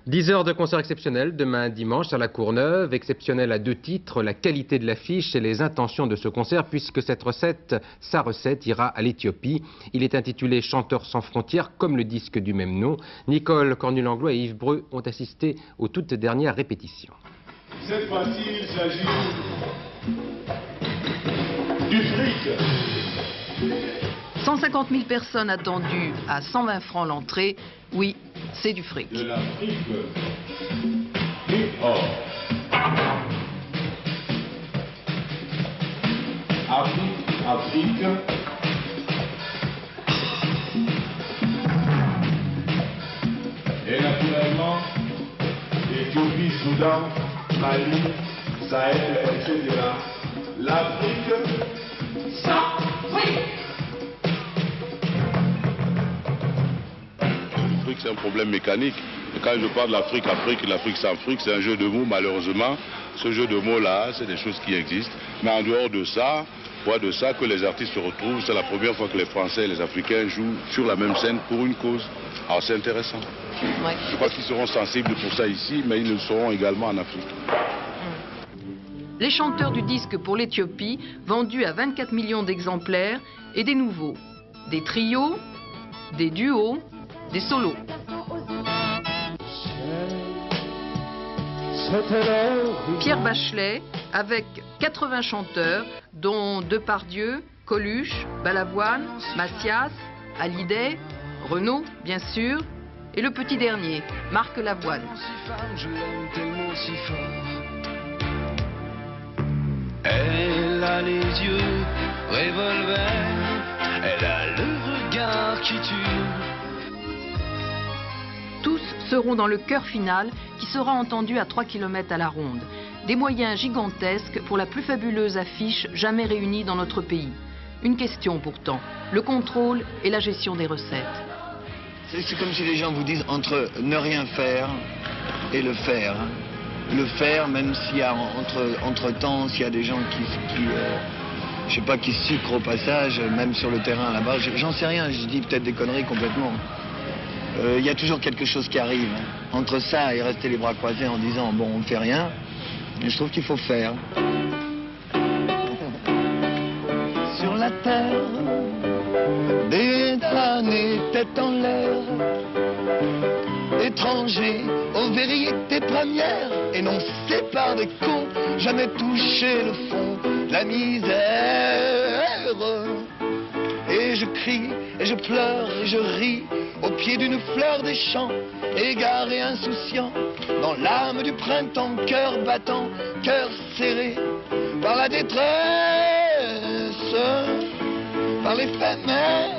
10 heures de concert exceptionnel demain dimanche à la Courneuve, exceptionnel à 2 titres, la qualité de l'affiche et les intentions de ce concert, puisque sa recette ira à l'Éthiopie. Il est intitulé Chanteurs sans frontières, comme le disque du même nom. Nicole Cornu-Langlois et Yves Breu ont assisté aux toutes dernières répétitions. Cette fois-ci, il s'agit du fric. 150 000 personnes attendues à 120 francs l'entrée. Oui, c'est du fric. De l'Afrique hip-hop. Afrique. Et naturellement, Éthiopie, Soudan, Mali, Sahel, etc. L'Afrique, ça, oui. C'est un problème mécanique. Et quand je parle de l'Afrique, l'Afrique sans fric, c'est un jeu de mots. Malheureusement, ce jeu de mots-là, c'est des choses qui existent. Mais en dehors de ça, que les artistes se retrouvent, c'est la première fois que les Français et les Africains jouent sur la même scène pour une cause. Alors c'est intéressant. Ouais. Je crois qu'ils seront sensibles pour ça ici, mais ils le seront également en Afrique. Les chanteurs du disque pour l'Éthiopie, vendus à 24 millions d'exemplaires, et des nouveaux. Des trios, des duos, des solos. Pierre Bachelet, avec 80 chanteurs, dont Depardieu, Coluche, Balavoine, Massias, Hallyday, Renaud, bien sûr, et le petit dernier, Marc Lavoine. Elle a les yeux revolver, elle a le regard qui tue. Tous seront dans le chœur final qui sera entendu à 3 km à la ronde. Des moyens gigantesques pour la plus fabuleuse affiche jamais réunie dans notre pays. Une question pourtant, le contrôle et la gestion des recettes. C'est comme si les gens vous disent entre ne rien faire et le faire. Le faire, même s'il y a entre-temps, s'il y a des gens je sais pas, qui sucrent au passage, même sur le terrain là-bas, j'en sais rien, je dis peut-être des conneries complètement. Il y a toujours quelque chose qui arrive. Entre ça et rester les bras croisés en disant bon, on ne fait rien, je trouve qu'il faut faire. Sur la terre, des damnés tête en l'air, étrangers aux vérités premières, et non sépare des cons, jamais touché le fond, la misère. Et je crie, et je pleure, et je ris, au pied d'une fleur des champs, égaré, insouciant, dans l'âme du printemps, cœur battant, cœur serré, par la détresse, par l'éphémère.